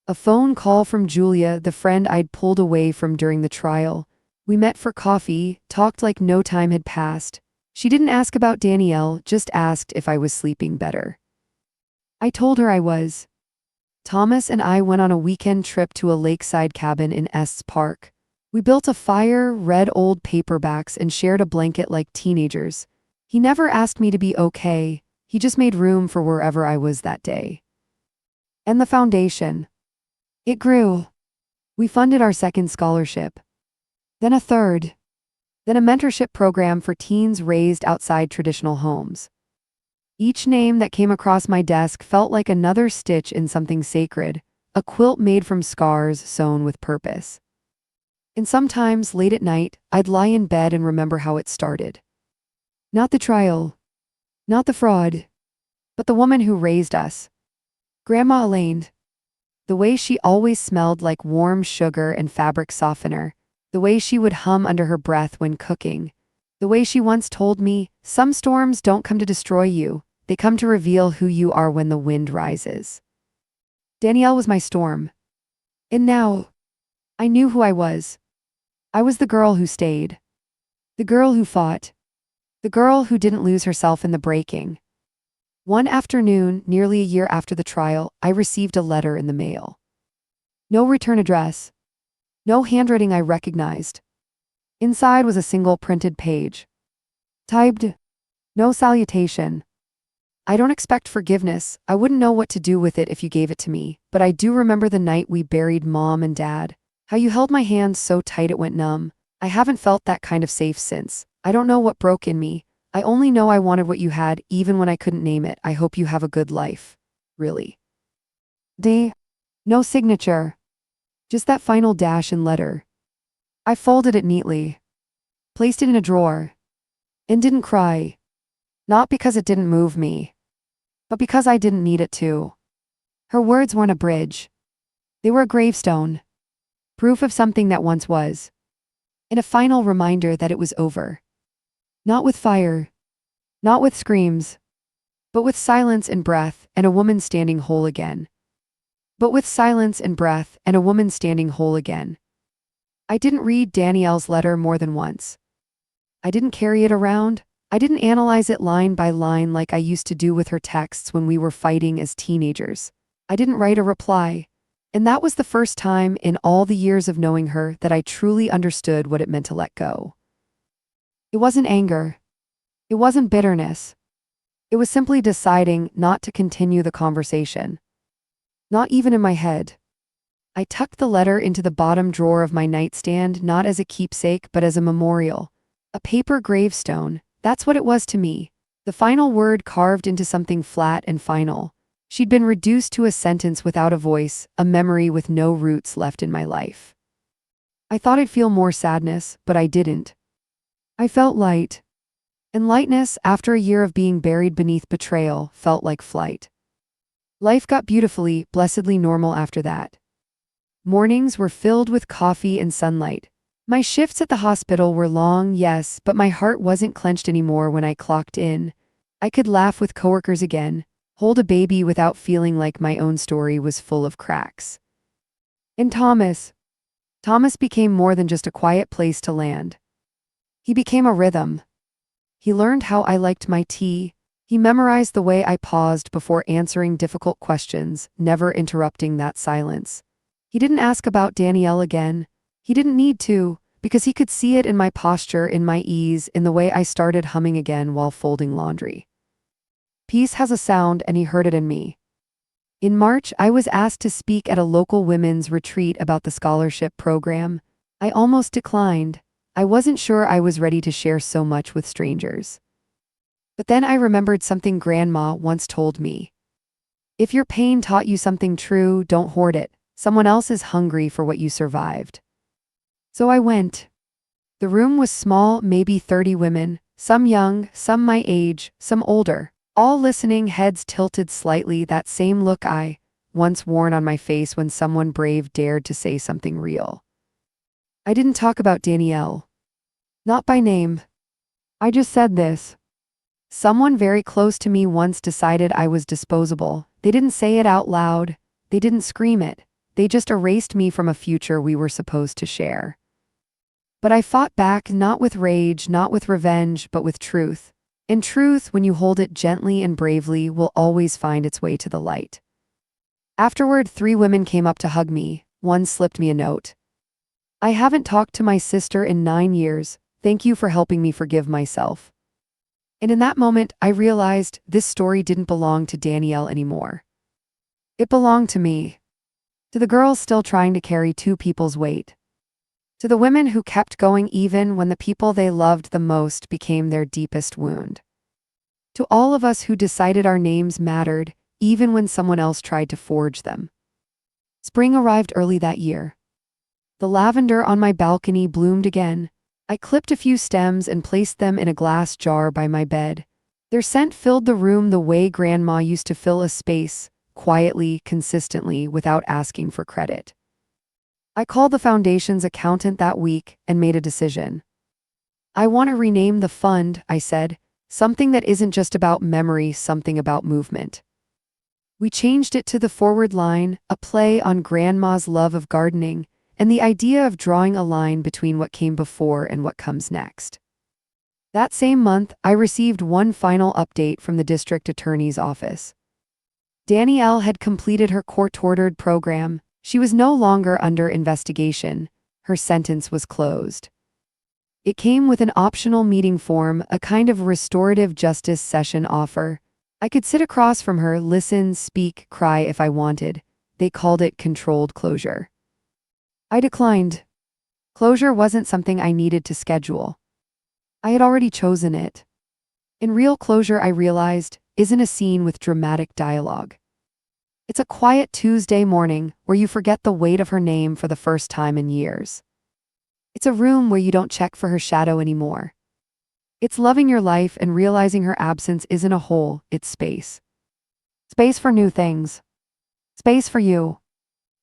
A phone call from Julia, the friend I'd pulled away from during the trial. We met for coffee, talked like no time had passed. She didn't ask about Danielle, just asked if I was sleeping better. I told her I was. Thomas and I went on a weekend trip to a lakeside cabin in Estes Park. We built a fire, read old paperbacks, and shared a blanket like teenagers. He never asked me to be okay. He just made room for wherever I was that day. And the foundation. It grew. We funded our second scholarship. Then a third. Then a mentorship program for teens raised outside traditional homes. Each name that came across my desk felt like another stitch in something sacred, a quilt made from scars sewn with purpose. And sometimes, late at night, I'd lie in bed and remember how it started. Not the trial. Not the fraud. But the woman who raised us. Grandma Elaine. The way she always smelled like warm sugar and fabric softener. The way she would hum under her breath when cooking. The way she once told me, some storms don't come to destroy you, they come to reveal who you are when the wind rises. Danielle was my storm. And now, I knew who I was. I was the girl who stayed. The girl who fought. The girl who didn't lose herself in the breaking. One afternoon, nearly a year after the trial, I received a letter in the mail. No return address. No handwriting I recognized. Inside was a single printed page. Typed, no salutation. I don't expect forgiveness. I wouldn't know what to do with it if you gave it to me, but I do remember the night we buried Mom and Dad. How you held my hand so tight it went numb. I haven't felt that kind of safe since. I don't know what broke in me. I only know I wanted what you had, even when I couldn't name it. I hope you have a good life. Really. D. No signature. Just that final dash and letter. I folded it neatly. Placed it in a drawer. And didn't cry. Not because it didn't move me, but because I didn't need it to. Her words weren't a bridge. They were a gravestone. Proof of something that once was. And a final reminder that it was over. Not with fire. Not with screams. But with silence and breath and a woman standing whole again. But with silence and breath and a woman standing whole again. I didn't read Danielle's letter more than once. I didn't carry it around. I didn't analyze it line by line like I used to do with her texts when we were fighting as teenagers. I didn't write a reply. And that was the first time in all the years of knowing her that I truly understood what it meant to let go. It wasn't anger. It wasn't bitterness. It was simply deciding not to continue the conversation. Not even in my head. I tucked the letter into the bottom drawer of my nightstand, not as a keepsake but as a memorial. A paper gravestone. That's what it was to me. The final word carved into something flat and final. She'd been reduced to a sentence without a voice, a memory with no roots left in my life. I thought I'd feel more sadness, but I didn't. I felt light. And lightness, after a year of being buried beneath betrayal, felt like flight. Life got beautifully, blessedly normal after that. Mornings were filled with coffee and sunlight. My shifts at the hospital were long, yes, but my heart wasn't clenched anymore when I clocked in. I could laugh with coworkers again, hold a baby without feeling like my own story was full of cracks. And Thomas became more than just a quiet place to land. He became a rhythm. He learned how I liked my tea. He memorized the way I paused before answering difficult questions, never interrupting that silence. He didn't ask about Danielle again. He didn't need to, because he could see it in my posture, in my ease, in the way I started humming again while folding laundry. Peace has a sound, and he heard it in me. In March, I was asked to speak at a local women's retreat about the scholarship program. I almost declined. I wasn't sure I was ready to share so much with strangers. But then I remembered something Grandma once told me. If your pain taught you something true, don't hoard it. Someone else is hungry for what you survived. So I went. The room was small, maybe 30 women, some young, some my age, some older, all listening, heads tilted slightly, that same look I once worn on my face when someone brave dared to say something real. I didn't talk about Danielle. Not by name. I just said this. Someone very close to me once decided I was disposable. They didn't say it out loud. They didn't scream it. They just erased me from a future we were supposed to share. But I fought back, not with rage, not with revenge, but with truth. And truth, when you hold it gently and bravely, will always find its way to the light. Afterward, 3 women came up to hug me. One slipped me a note. I haven't talked to my sister in 9 years. Thank you for helping me forgive myself. And in that moment, I realized this story didn't belong to Danielle anymore. It belonged to me. To the girls still trying to carry 2 people's weight. To the women who kept going even when the people they loved the most became their deepest wound. To all of us who decided our names mattered, even when someone else tried to forge them. Spring arrived early that year. The lavender on my balcony bloomed again. I clipped a few stems and placed them in a glass jar by my bed. Their scent filled the room the way Grandma used to fill a space, quietly, consistently, without asking for credit. I called the foundation's accountant that week and made a decision. I want to rename the fund, I said, something that isn't just about memory, something about movement. We changed it to the Forward Line, a play on Grandma's love of gardening, and the idea of drawing a line between what came before and what comes next. That same month, I received one final update from the district attorney's office. Danielle had completed her court-ordered program. She was no longer under investigation. Her sentence was closed. It came with an optional meeting form, a kind of restorative justice session offer. I could sit across from her, listen, speak, cry if I wanted. They called it controlled closure. I declined. Closure wasn't something I needed to schedule. I had already chosen it. In real closure, I realized, isn't a scene with dramatic dialogue. It's a quiet Tuesday morning where you forget the weight of her name for the first time in years. It's a room where you don't check for her shadow anymore. It's loving your life and realizing her absence isn't a hole, it's space. Space for new things. Space for you.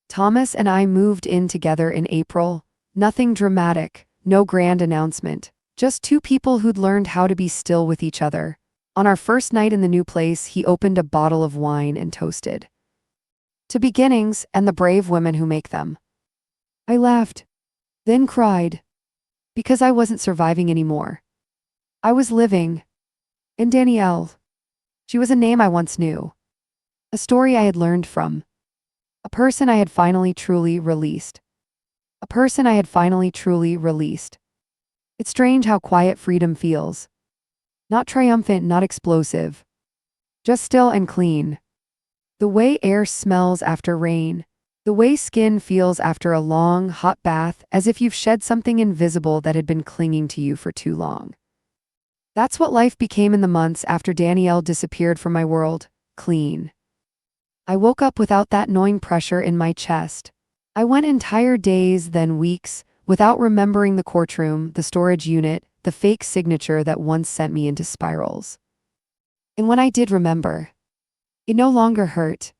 Thomas and I moved in together in April. Nothing dramatic, no grand announcement. Just two people who'd learned how to be still with each other. On our first night in the new place, he opened a bottle of wine and toasted to beginnings and the brave women who make them. I laughed, then cried, because I wasn't surviving anymore. I was living. And Danielle. She was a name I once knew. A story I had learned from. A person I had finally truly released. A person I had finally truly released. It's strange how quiet freedom feels. Not triumphant, not explosive. Just still and clean. The way air smells after rain. The way skin feels after a long, hot bath, as if you've shed something invisible that had been clinging to you for too long. That's what life became in the months after Danielle disappeared from my world. Clean. I woke up without that gnawing pressure in my chest. I went entire days, then weeks, without remembering the courtroom, the storage unit, the fake signature that once sent me into spirals. And when I did remember, it no longer hurt.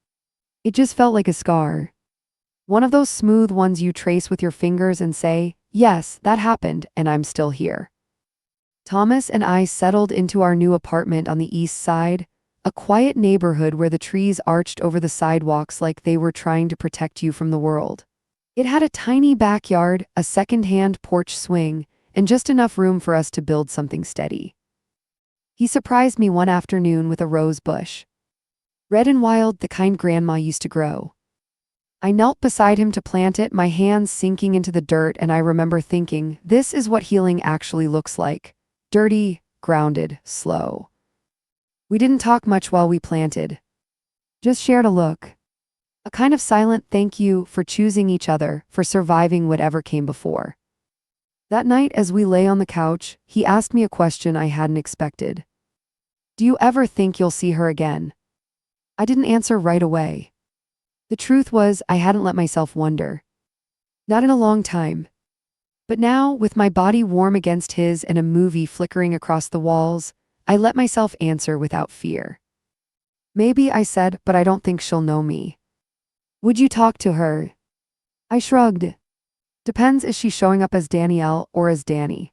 It just felt like a scar. One of those smooth ones you trace with your fingers and say, yes, that happened, and I'm still here. Thomas and I settled into our new apartment on the east side, a quiet neighborhood where the trees arched over the sidewalks like they were trying to protect you from the world. It had a tiny backyard, a second-hand porch swing, and just enough room for us to build something steady. He surprised me one afternoon with a rose bush. Red and wild, the kind Grandma used to grow. I knelt beside him to plant it, my hands sinking into the dirt, and I remember thinking, this is what healing actually looks like. Dirty, grounded, slow. We didn't talk much while we planted. Just shared a look. A kind of silent thank you for choosing each other, for surviving whatever came before. That night, as we lay on the couch, he asked me a question I hadn't expected. Do you ever think you'll see her again? I didn't answer right away. The truth was, I hadn't let myself wonder. Not in a long time. But now, with my body warm against his and a movie flickering across the walls, I let myself answer without fear. Maybe, I said, but I don't think she'll know me. Would you talk to her? I shrugged. Depends, is she showing up as Danielle or as Danny?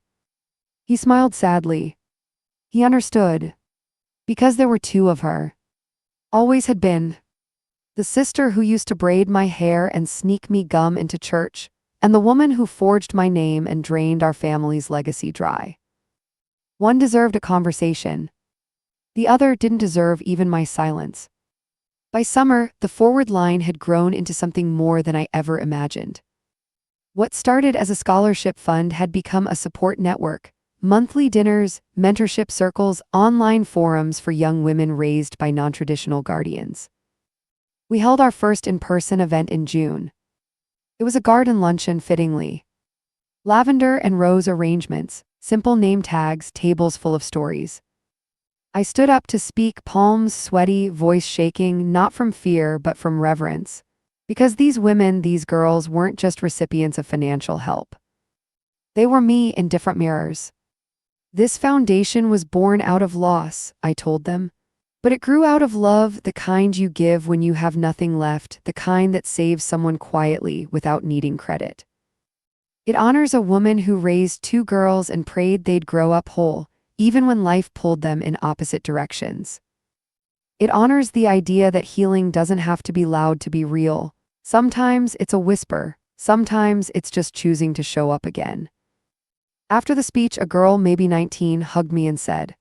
He smiled sadly. He understood. Because there were two of her. Always had been. The sister who used to braid my hair and sneak me gum into church, and the woman who forged my name and drained our family's legacy dry. One deserved a conversation. The other didn't deserve even my silence. By summer, the forward line had grown into something more than I ever imagined. What started as a scholarship fund had become a support network, monthly dinners, mentorship circles, online forums for young women raised by non-traditional guardians. We held our first in-person event in June. It was a garden luncheon fittingly. Lavender and rose arrangements, simple name tags, tables full of stories. I stood up to speak, palms sweaty, voice shaking, not from fear but from reverence. Because these women, these girls, weren't just recipients of financial help. They were me in different mirrors. This foundation was born out of loss, I told them. But it grew out of love, the kind you give when you have nothing left, the kind that saves someone quietly without needing credit. It honors a woman who raised two girls and prayed they'd grow up whole, even when life pulled them in opposite directions. It honors the idea that healing doesn't have to be loud to be real. Sometimes it's a whisper, sometimes it's just choosing to show up again. After the speech, a girl, maybe 19, hugged me and said,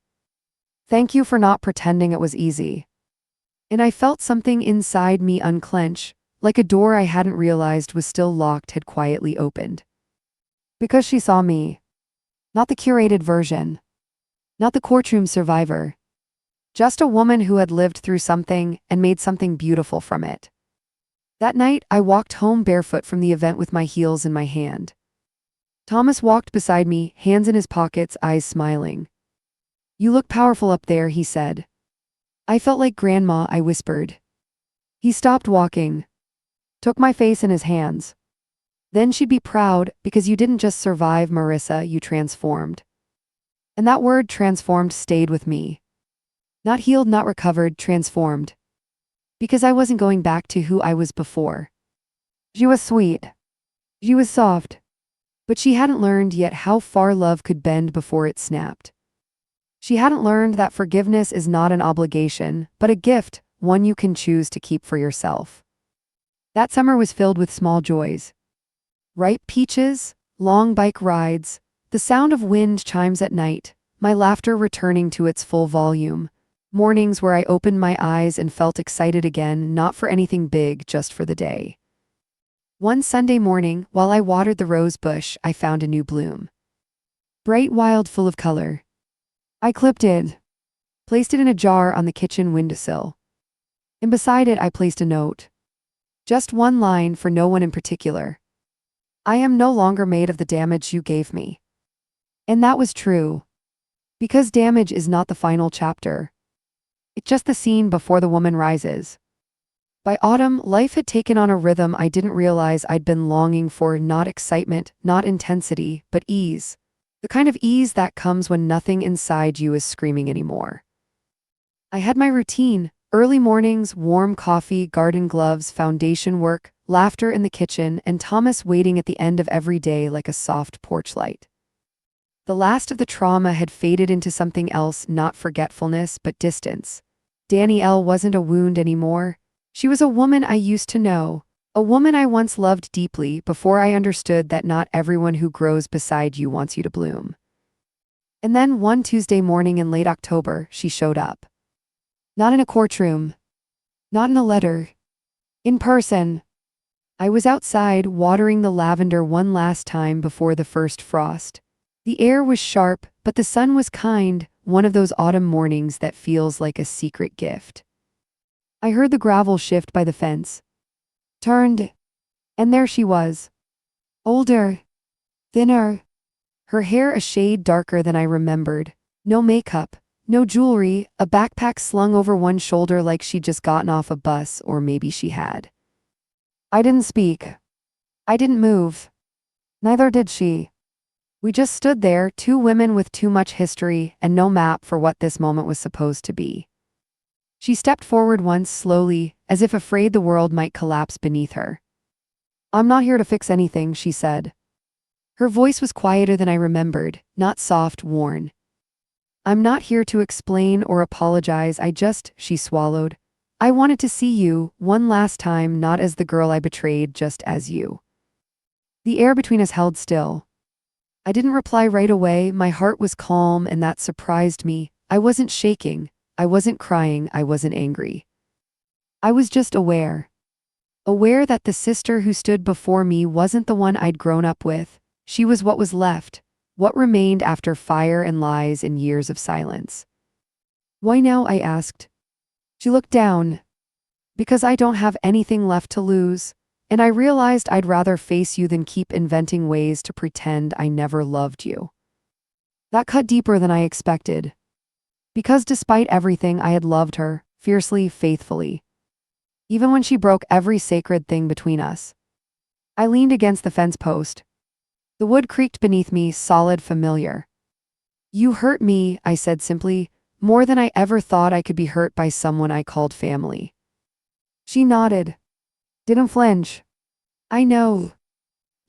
"Thank you for not pretending it was easy." And I felt something inside me unclench, like a door I hadn't realized was still locked had quietly opened. Because she saw me. Not the curated version. Not the courtroom survivor. Just a woman who had lived through something and made something beautiful from it. That night, I walked home barefoot from the event with my heels in my hand. Thomas walked beside me, hands in his pockets, eyes smiling. "You look powerful up there," he said. I felt like Grandma, I whispered. He stopped walking. Took my face in his hands. "Then she'd be proud, because you didn't just survive, Marissa, you transformed." And that word transformed stayed with me. Not healed, not recovered, transformed. Because I wasn't going back to who I was before. She was sweet. She was soft. But she hadn't learned yet how far love could bend before it snapped. She hadn't learned that forgiveness is not an obligation, but a gift, one you can choose to keep for yourself. That summer was filled with small joys. Ripe peaches, long bike rides, the sound of wind chimes at night, my laughter returning to its full volume. Mornings where I opened my eyes and felt excited again, not for anything big, just for the day. One Sunday morning, while I watered the rose bush, I found a new bloom. Bright, wild, full of color. I clipped it, placed it in a jar on the kitchen windowsill. And beside it I placed a note. Just one line for no one in particular. I am no longer made of the damage you gave me. And that was true. Because damage is not the final chapter. It's just the scene before the woman rises. By autumn, life had taken on a rhythm I didn't realize I'd been longing for, not excitement, not intensity, but ease. The kind of ease that comes when nothing inside you is screaming anymore. I had my routine, early mornings, warm coffee, garden gloves, foundation work, laughter in the kitchen, and Thomas waiting at the end of every day like a soft porch light. The last of the trauma had faded into something else, not forgetfulness, but distance. Danielle wasn't a wound anymore. She was a woman I used to know, a woman I once loved deeply before I understood that not everyone who grows beside you wants you to bloom. And then one Tuesday morning in late October, she showed up. Not in a courtroom. Not in a letter. In person. I was outside watering the lavender one last time before the first frost. The air was sharp, but the sun was kind, one of those autumn mornings that feels like a secret gift. I heard the gravel shift by the fence. Turned. And there she was. Older. Thinner. Her hair a shade darker than I remembered. No makeup. No jewelry, a backpack slung over one shoulder like she'd just gotten off a bus, or maybe she had. I didn't speak. I didn't move. Neither did she. We just stood there, two women with too much history and no map for what this moment was supposed to be. She stepped forward once slowly, as if afraid the world might collapse beneath her. I'm not here to fix anything, she said. Her voice was quieter than I remembered, not soft, worn. I'm not here to explain or apologize, she swallowed. I wanted to see you, one last time, not as the girl I betrayed, just as you. The air between us held still. I didn't reply right away, my heart was calm and that surprised me. I wasn't shaking. I wasn't crying, I wasn't angry. I was just aware. Aware that the sister who stood before me wasn't the one I'd grown up with. She was what was left, what remained after fire and lies and years of silence. Why now? I asked. She looked down. Because I don't have anything left to lose, and I realized I'd rather face you than keep inventing ways to pretend I never loved you. That cut deeper than I expected. Because despite everything, I had loved her, fiercely, faithfully. Even when she broke every sacred thing between us. I leaned against the fence post. The wood creaked beneath me, solid, familiar. You hurt me, I said simply, more than I ever thought I could be hurt by someone I called family. She nodded. Didn't flinch. I know.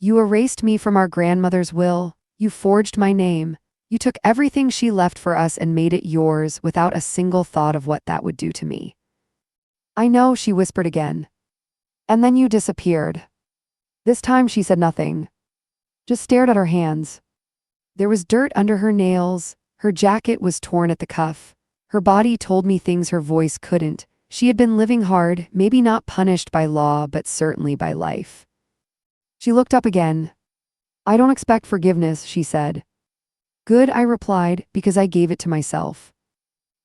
You erased me from our grandmother's will, you forged my name. You took everything she left for us and made it yours without a single thought of what that would do to me. I know, she whispered again. And then you disappeared. This time she said nothing. Just stared at her hands. There was dirt under her nails, her jacket was torn at the cuff. Her body told me things her voice couldn't. She had been living hard, maybe not punished by law, but certainly by life. She looked up again. I don't expect forgiveness, she said. Good, I replied, because I gave it to myself.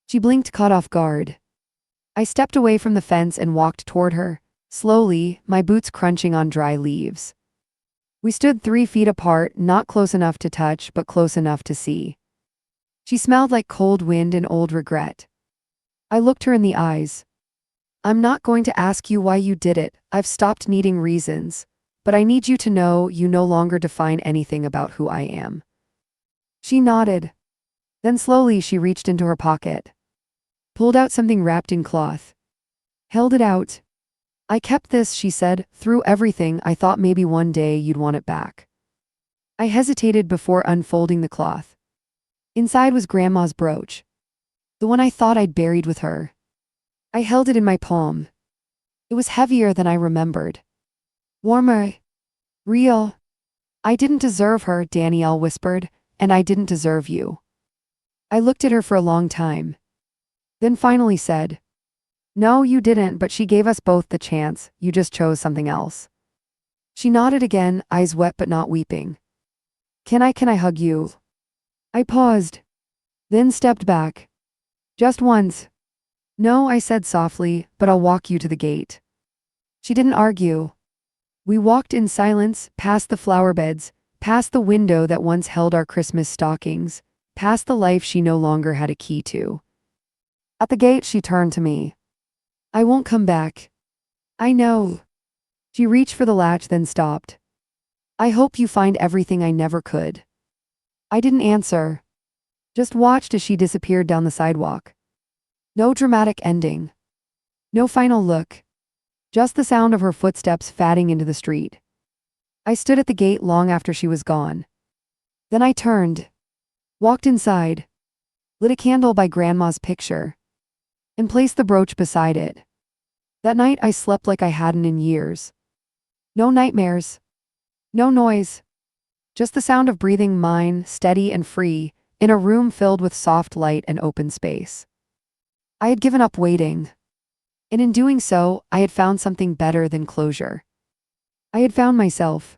She blinked, caught off guard. I stepped away from the fence and walked toward her, slowly, my boots crunching on dry leaves. We stood 3 feet apart, not close enough to touch, but close enough to see. She smelled like cold wind and old regret. I looked her in the eyes. I'm not going to ask you why you did it, I've stopped needing reasons, but I need you to know you no longer define anything about who I am. She nodded. Then slowly she reached into her pocket, pulled out something wrapped in cloth, held it out. "I kept this," she said, "through everything. I thought maybe one day you'd want it back." I hesitated before unfolding the cloth. Inside was Grandma's brooch, the one I thought I'd buried with her. I held it in my palm. It was heavier than I remembered. Warmer. Real. "I didn't deserve her," Danielle whispered, "and I didn't deserve you." I looked at her for a long time, then finally said, "No, you didn't, but she gave us both the chance. You just chose something else." She nodded again, eyes wet but not weeping. Can I hug you?" I paused, then stepped back. "Just once." "No," I said softly, "but I'll walk you to the gate." She didn't argue. We walked in silence, past the flower beds, past the window that once held our Christmas stockings, past the life she no longer had a key to. At the gate, she turned to me. "I won't come back." "I know." She reached for the latch, then stopped. "I hope you find everything I never could." I didn't answer, just watched as she disappeared down the sidewalk. No dramatic ending. No final look. Just the sound of her footsteps fading into the street. I stood at the gate long after she was gone. Then I turned, walked inside, lit a candle by Grandma's picture, and placed the brooch beside it. That night I slept like I hadn't in years. No nightmares. No noise. Just the sound of breathing, mine, steady and free, in a room filled with soft light and open space. I had given up waiting. And in doing so, I had found something better than closure. I had found myself.